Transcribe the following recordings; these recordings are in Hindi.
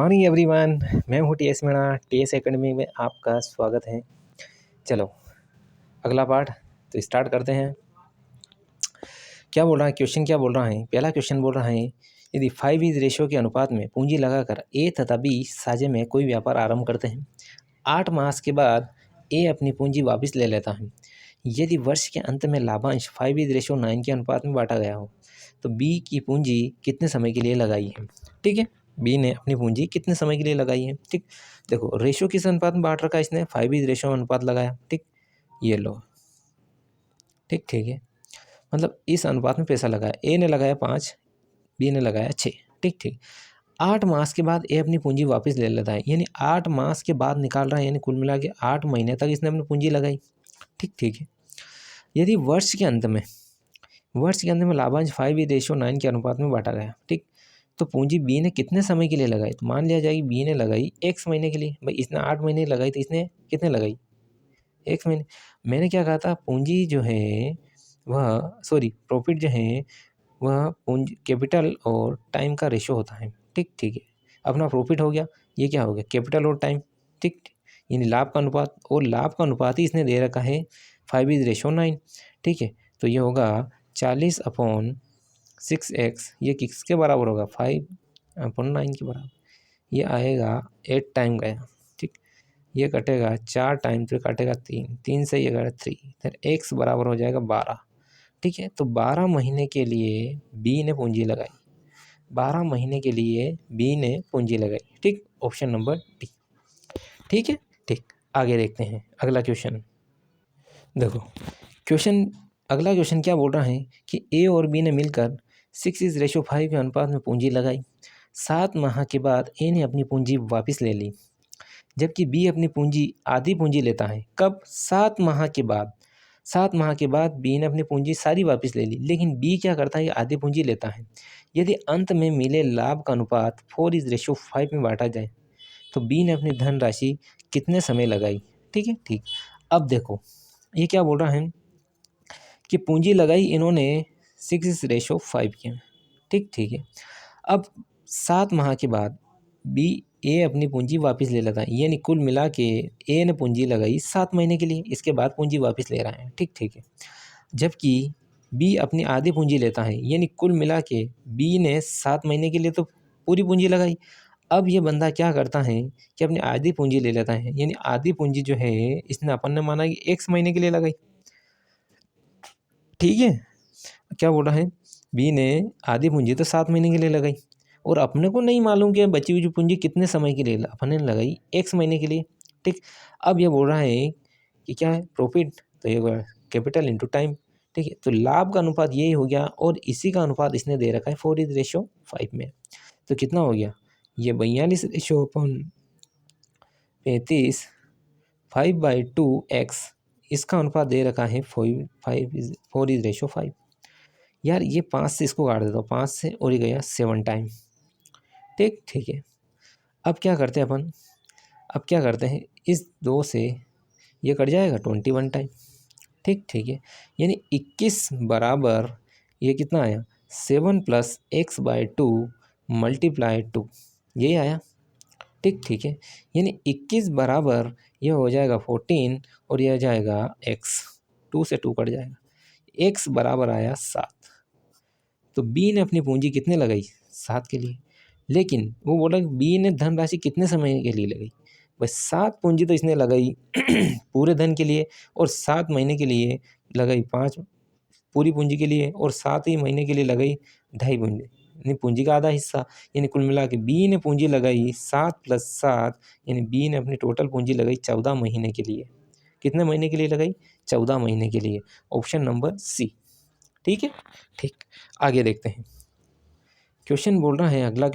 Morning everyone. मैं हूँ टीएस मीणा। टीएस एकेडमी में आपका स्वागत है। चलो अगला पार्ट तो स्टार्ट करते हैं। क्या बोल रहा है क्वेश्चन, क्या बोल रहा है? पहला क्वेश्चन बोल रहा है, यदि 5 रेशियो के अनुपात में पूंजी लगाकर ए तथा बी साझे में कोई व्यापार आरंभ करते हैं। 8 मास के बाद ए अपनी पूंजी वापस ले लेता है। यदि वर्ष के अंत में लाभांश 5:9 के अनुपात में बांटा गया हो तो बी की पूंजी कितने समय के लिए लगाई है? ठीक है, बी ने अपनी पूंजी कितने समय के लिए लगाई है। ठीक, देखो रेशियो किस अनुपात में बांट रखा है इसने, 5:रेशियो अनुपात लगाया। ठीक, ये लो। ठीक ठीक है, मतलब इस अनुपात में पैसा लगाया। ए ने लगाया 5, बी ने लगाया 6। ठीक ठीक, 8 मास के बाद ए अपनी पूंजी वापस ले लेता है, यानी 8 मास के बाद निकाल रहा है, यानी कुल मिला के 8 महीने तक इसने अपनी पूंजी लगाई। ठीक ठीक है, यदि वर्ष के अंत में लाभांश 5:9 के अनुपात में बांटा गया। ठीक, तो पूंजी बी ने कितने समय के लिए लगाई? तो मान लिया जाए कि बी ने लगाई x महीने के लिए। भाई इसने 8 महीने लगाई तो इसने कितने लगाई? x महीने। मैंने क्या कहा था, पूंजी जो है वह प्रॉफिट जो है वह पूंजी कैपिटल और टाइम का रेशो होता है। ठीक ठीक है, अपना प्रॉफिट हो गया, ये क्या हो गया? कैपिटल और टाइम। ठीक, यानी लाभ का अनुपात, और लाभ का अनुपात ही इसने दे रखा है 5:9। ठीक है, तो ये होगा 40/6x। ये किसके बराबर होगा? 5/9 के बराबर। ये आएगा 8 टाइम गया। ठीक, ये कटेगा 4 टाइम, फिर कटेगा 3 से ये कटेगा 3, फिर x बराबर हो जाएगा 12। ठीक है, तो 12 महीने के लिए बी ने पूंजी लगाई। 12 महीने के लिए बी ने पूंजी लगाई। ठीक, ऑप्शन नंबर डी। ठीक है, ठीक, आगे देखते हैं अगला क्वेश्चन। देखो अगला क्वेश्चन क्या बोल रहा है कि ए और बी ने मिलकर 6:5 के अनुपात में पूंजी लगाई। 7 माह के बाद ए ने अपनी पूंजी वापस ले ली, जबकि बी अपनी पूंजी आधी पूंजी लेता है। कब? 7 माह के बाद। 7 माह के बाद बी ने अपनी पूंजी सारी वापस ले ली, लेकिन बी क्या करता है? आधी पूंजी लेता है। यदि अंत में मिले लाभ का अनुपात 4:5 में बांटा जाए तो बी ने अपनी धनराशि कितने समय लगाई? ठीक है, ठीक, अब देखो ये क्या बोल रहा है कि पूंजी लगाई इन्होंने 6:5 की। ठीक ठीक है, अब 7 माह के बाद बी ए अपनी पूंजी वापस ले लेता है, यानी कुल मिला के ए ने पूंजी लगाई 7 महीने के लिए, इसके बाद पूंजी वापस ले रहा है। ठीक ठीक है, जबकि बी अपनी आधी पूंजी लेता है, यानी कुल मिला के बी ने 7 महीने के लिए तो पूरी पूंजी लगाई। अब ये बंदा क्या करता है कि अपनी आधी पूंजी ले लेता है, यानी आधी पूंजी जो है इसने अपन ने माना कि x महीने के लिए लगाई। ठीक है, क्या बोल रहा है, बी ने आधी पूंजी तो 7 महीने के लिए लगाई, और अपने को नहीं मालूम कि बची हुई पूंजी कितने समय के लिए अपने लगाई, x महीने के लिए। ठीक, अब ये बोल रहा है कि क्या है? प्रॉफिट, तो ये कैपिटल इंटू टाइम। ठीक है, तो लाभ का अनुपात यही हो गया, और इसी का अनुपात इसने दे रखा है 4:5 में। तो कितना हो गया? ये 42/35, 5/2x, इसका अनुपात दे रखा है 4:5। यार ये 5 से इसको काट देता हूँ, 5 से, और ये गया 7 टाइम। ठीक ठीक है, अब क्या करते हैं, इस 2 से ये कट जाएगा 21 टाइम। ठीक ठीक है, यानी 21 बराबर ये कितना आया? 7 + x/2 × 2, यही आया। ठीक ठीक है, यानी 21 बराबर यह हो जाएगा 14, और यह जाएगा x, 2 से 2 कट जाएगा, x बराबर आया 7। तो बी ने अपनी पूंजी कितने लगाई? 7 के लिए, लेकिन वो बोला कि बी ने धनराशि कितने समय के लिए लगाई? बस 7 पूंजी तो इसने लगाई पूरे धन के लिए, और 7 महीने के लिए लगाई 5 पूरी पूंजी के लिए, और 7 ही महीने के लिए लगाई 2.5 पूंजी, यानी पूंजी का आधा हिस्सा। यानी कुल मिला के बी ने पूंजी लगाई 7 + 7, यानी बी ने अपनी टोटल पूंजी लगाई 14 महीने के लिए। कितने महीने के लिए लगाई? 14 महीने के लिए। Option number C. ठीक है, ठीक, आगे देखते हैं। क्वेश्चन बोल रहा है अगला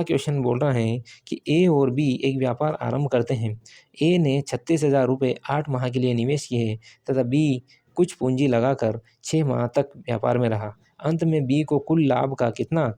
क्वेश्चन बोल रहा है कि ए और बी एक व्यापार आरंभ करते हैं। ए ने 36,000 रुपये 8 माह के लिए निवेश किए तथा बी कुछ पूंजी लगाकर 6 माह तक व्यापार में रहा। अंत में बी को कुल लाभ का कितना?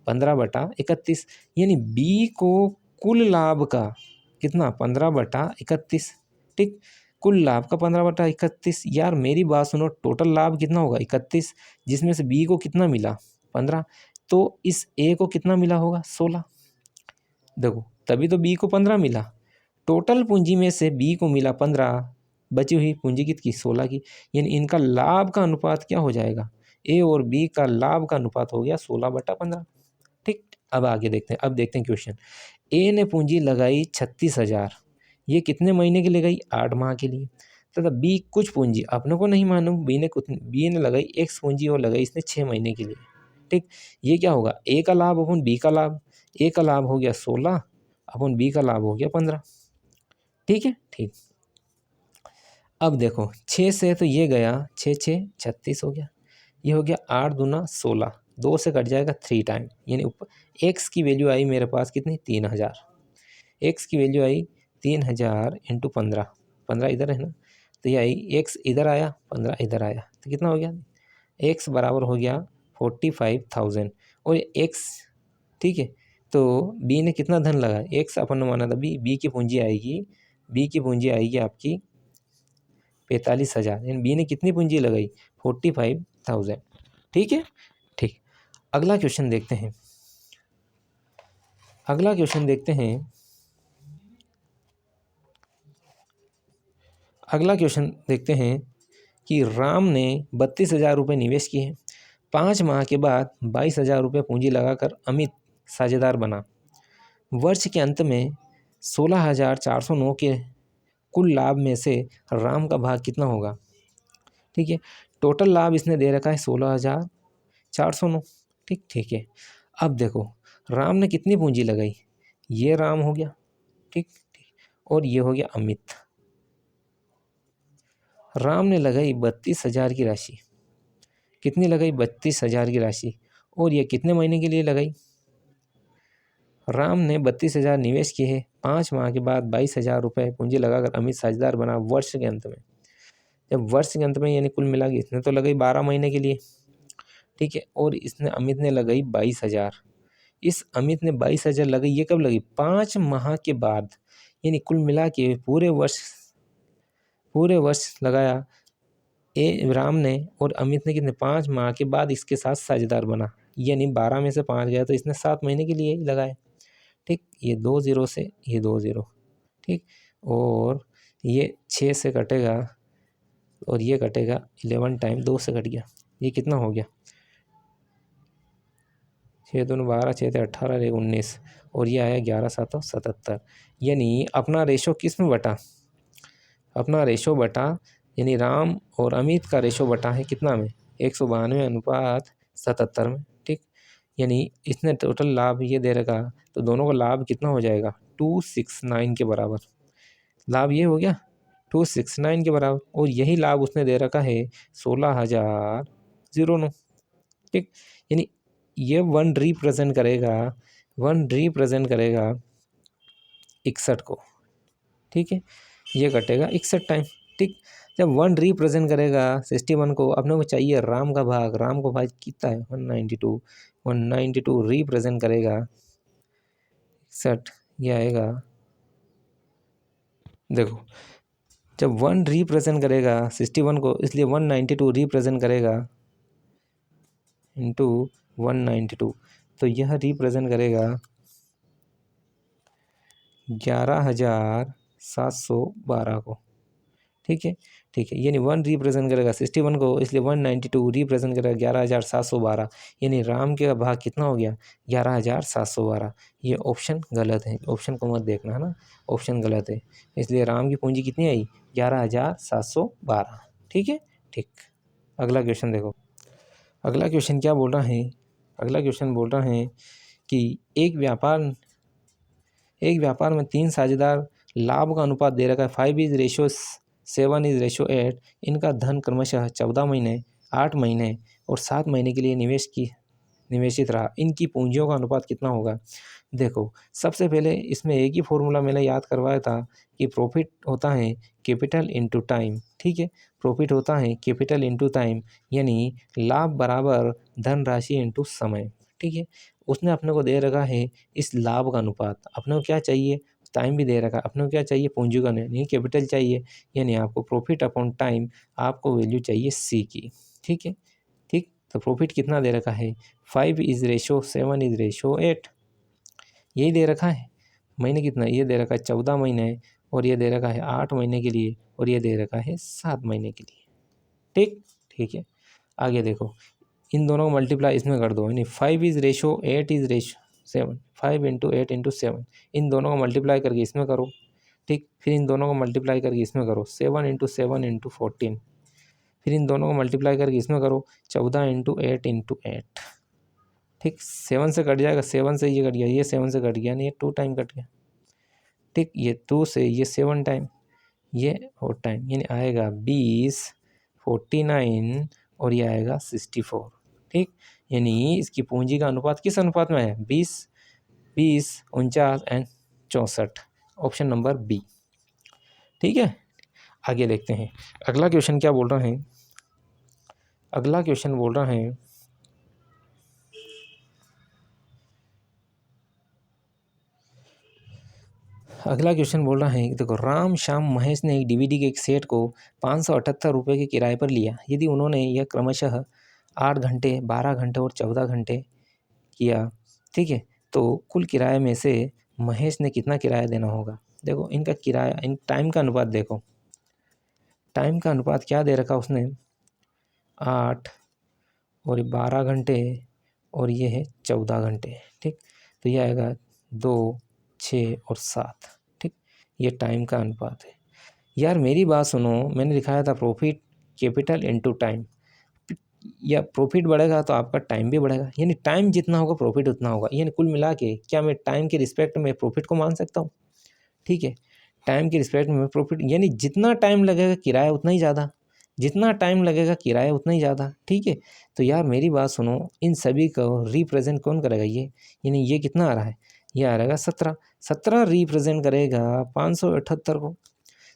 15/31, यानी बी को कुल लाभ का कितना? 15/31। ठीक, कुल लाभ का 15/31। यार मेरी बात सुनो, टोटल लाभ कितना होगा? 31, जिसमें से बी को कितना मिला? 15, तो इस ए को कितना मिला होगा? 16। देखो तभी तो बी को 15 मिला, टोटल पूंजी में से बी को मिला 15, बची हुई पूंजी कितनी 16 की, यानी इनका लाभ का अनुपात क्या हो जाएगा, ए और बी का लाभ का अनुपात हो गया 16/15। ठीक, अब आगे देखते हैं। अब देखते हैं क्वेश्चन। ए ने पूंजी लगाई 36,000, ये कितने महीने के लिए गई, 8 माह के लिए। तथा बी कुछ पूंजी, अपने को नहीं मालूम बी ने लगाई एक्स पूंजी और लगाई इसने 6 महीने के लिए। ठीक, ये क्या होगा, ए का लाभ अपन बी का लाभ, ए का लाभ हो गया 16 अपन बी का लाभ हो गया 15। ठीक है, ठीक। अब देखो 6 से तो ये गया, 6 6 36 हो गया, ये हो गया 8 दूना 16, 2 से कट जाएगा 3 टाइम, यानी ऊपर एक्स की वैल्यू आई मेरे पास कितनी 3000, एक्स की वैल्यू आई 3000 इंटू 15, 15 इधर है ना, तो ये आई एक्स इधर आया 15 इधर आया, तो कितना हो गया, एक्स बराबर हो गया 45,000 और एक्स। ठीक है, तो बी ने कितना धन लगा, एक्स अपन ने माना था बी की पूंजी आएगी, बी की पूंजी आएगी आपकी 45,000, यानी बी ने कितनी पूंजी लगाई 45,000। ठीक है, ठीक। अगला क्वेश्चन देखते हैं, अगला क्वेश्चन देखते हैं। अगला क्वेश्चन देखते हैं कि राम ने 32,000 रुपये निवेश किए, 5 माह के बाद 22,000 रुपये पूंजी लगाकर अमित साझेदार बना। वर्ष के अंत में 16,409 के कुल लाभ में से राम का भाग कितना होगा। ठीक है, टोटल लाभ इसने दे रखा है 16,409। ठीक, ठीक है। अब देखो राम ने कितनी पूंजी लगाई, ये राम हो गया, ठीक ठीक, और ये हो गया अमित। राम ने लगाई 32,000 की राशि, कितनी लगाई 32,000 की राशि, और ये कितने महीने के लिए लगाई, राम ने 32,000 निवेश किए हैं, 5 माह के बाद 22,000 रुपये पूंजी लगाकर अमित साझेदार बना वर्ष के अंत में। जब वर्ष के अंत में यानी कुल मिला के इसने तो लगाई 12 महीने के लिए। ठीक है, और इसने अमित ने लगाई 22,000, इस अमित ने 22,000 लगाई, ये कब लगी 5 माह के बाद, यानी कुल मिला के पूरे वर्ष लगाया ए राम ने, और अमित ने कितने 5 माह के बाद इसके साथ साझेदार बना, यानी 12 में से 5 गया तो इसने 7 महीने के लिए ही लगाए। ठीक, ये 2 0 से ये 2 0, ठीक, और ये 6 से कटेगा और ये कटेगा 11 टाइम 2 से कट गया, ये कितना हो गया 6 दूनी 12, 6 से 18, 19, और ये आया 11/777। यानी अपना रेशो किस में बटा, अपना रेशो बटा, यानी राम और अमित का रेशो बटा है कितना में 192/77 में। ठीक, यानी इसने टोटल लाभ ये दे रखा, तो दोनों का लाभ कितना हो जाएगा 269 के बराबर, लाभ ये हो गया 269 के बराबर, और यही लाभ उसने दे रखा है 16,009। ठीक, यानी ये 1 रिप्रेजेंट करेगा 61 को। ठीक है, ये कटेगा 61 टाइम। ठीक, जब 1 रिप्रेजेंट करेगा 61 को, अपने को चाहिए राम का भाग, राम को भाग कितना है 192 रिप्रेजेंट करेगा 61, ये आएगा, देखो जब 1 रिप्रेजेंट करेगा 61 को, इसलिए 192 रिप्रेजेंट करेगा इंटू 192, तो यह रिप्रेजेंट करेगा 11,712 को। ठीक है, ठीक है, यानी 1 रिप्रेजेंट करेगा 61 को, इसलिए 192 रिप्रेजेंट करेगा 11,712, यानी राम का भाग कितना हो गया 11,712। ये ऑप्शन गलत है, ऑप्शन को मत देखना है ना, ऑप्शन गलत है, इसलिए राम की पूंजी कितनी आई 11,712। ठीक है, ठीक। अगला क्वेश्चन देखो, अगला क्वेश्चन क्या बोल रहा है, अगला क्वेश्चन बोल रहा है कि एक व्यापार में 3 साझेदार, लाभ का अनुपात दे रखा है 5:7:8, इनका धन क्रमशः 14 महीने, 8 महीने और 7 महीने के लिए निवेशित रहा, इनकी पूंजियों का अनुपात कितना होगा। देखो सबसे पहले इसमें एक ही फॉर्मूला मैंने याद करवाया था कि प्रॉफिट होता है कैपिटल इनटू टाइम। ठीक है, प्रॉफिट होता है कैपिटल इनटू टाइम, यानी लाभ बराबर धनराशि इनटू समय। ठीक है, उसने अपने को दे रखा है इस लाभ का अनुपात, अपने को क्या चाहिए टाइम भी दे रखा है, अपने को क्या चाहिए पूंजी का नहीं कैपिटल चाहिए, यानी आपको प्रॉफिट अपॉन टाइम, आपको वैल्यू चाहिए सी की। ठीक है, ठीक, तो प्रॉफिट कितना दे रखा है 5:7:8, यही दे रखा है। महीने कितना है, ये दे रखा है 14 महीने है, और ये दे रखा है 8 महीने के लिए, और ये दे रखा है 7 महीने के लिए। ठीक ठीक है, आगे देखो, इन दोनों को मल्टीप्लाई इसमें कर दो, यानी 5 is ratio 8 is ratio 7, 5 into 8 into 7, इन दोनों को मल्टीप्लाई करके इसमें करो। ठीक, फिर इन दोनों को मल्टीप्लाई करके इसमें करो, 7 इंटू 7 इंटू 14, फिर इन दोनों को मल्टीप्लाई करके इसमें करो, 14 इंटू 8 इंटू 8। ठीक, 7 से कट जाएगा, 7 से ये कट गया, ये 7 से कट गया, नहीं ये 2 टाइम कट गया। ठीक, ये 2 से ये 7 टाइम, ये और टाइम, यानी आएगा 20, 49 और ये आएगा 64। ठीक, यानी इसकी पूंजी का अनुपात किस अनुपात में है, 20, 20, 49 एंड 64, ऑप्शन नंबर बी। ठीक है, आगे देखते हैं अगला क्वेश्चन क्या बोल रहा है। अगला क्वेश्चन बोल रहा है, अगला क्वेश्चन बोल रहा है, देखो, राम श्याम महेश ने एक डीवीडी के एक सेट को 578 रुपये के किराए पर लिया। यदि उन्होंने यह क्रमशः 8 घंटे, 12 घंटे और 14 घंटे किया, ठीक है, तो कुल किराए में से महेश ने कितना किराया देना होगा। देखो, इनका किराया, इन टाइम का अनुपात देखो, टाइम का अनुपात क्या दे रखा उसने, 8 और 12 घंटे और ये है 14 घंटे। ठीक, तो ये आएगा 2, 6 और 7। ठीक, ये टाइम का अनुपात है। यार मेरी बात सुनो, मैंने दिखाया था प्रॉफिट कैपिटल इनटू टाइम, या प्रॉफिट बढ़ेगा तो आपका टाइम भी बढ़ेगा, यानी टाइम जितना होगा प्रॉफिट उतना होगा। यानी कुल मिला के क्या मैं टाइम के रिस्पेक्ट में प्रॉफिट को मान सकता हूँ। ठीक है, टाइम के रिस्पेक्ट में प्रॉफिट, यानी जितना टाइम लगेगा किराया उतना ही ज़्यादा, जितना टाइम लगेगा किराया उतना ही ज़्यादा। ठीक है, तो यार मेरी बात सुनो, इन सभी को रिप्रेजेंट कौन करेगा, ये, यानी ये कितना आ रहा है, ये आ रहेगा 17, 17 रिप्रेजेंट करेगा 578 को,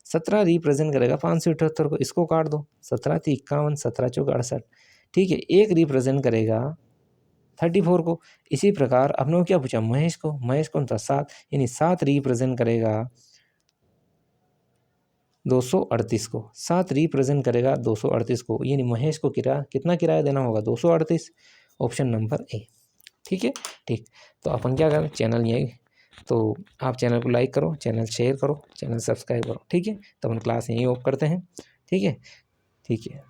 17 रिप्रेजेंट करेगा 578 को, इसको काट दो, 17 × 51, 17 × 68। ठीक है, एक रिप्रेजेंट करेगा 34 को। इसी प्रकार अपने को क्या पूछा, महेश को, महेश कौन था, 7, यानी 7 रिप्रेजेंट करेगा 238 को, 7 रिप्रेजेंट करेगा 238 को, यानी महेश को कितना किराया देना होगा, 238, ऑप्शन नंबर ए। ठीक है, ठीक, तो अपन क्या करें, चैनल यही, तो आप चैनल को लाइक करो, चैनल शेयर करो, चैनल सब्सक्राइब करो। ठीक है, तो अपन क्लास यहीं ऑफ करते हैं। ठीक है, ठीक है।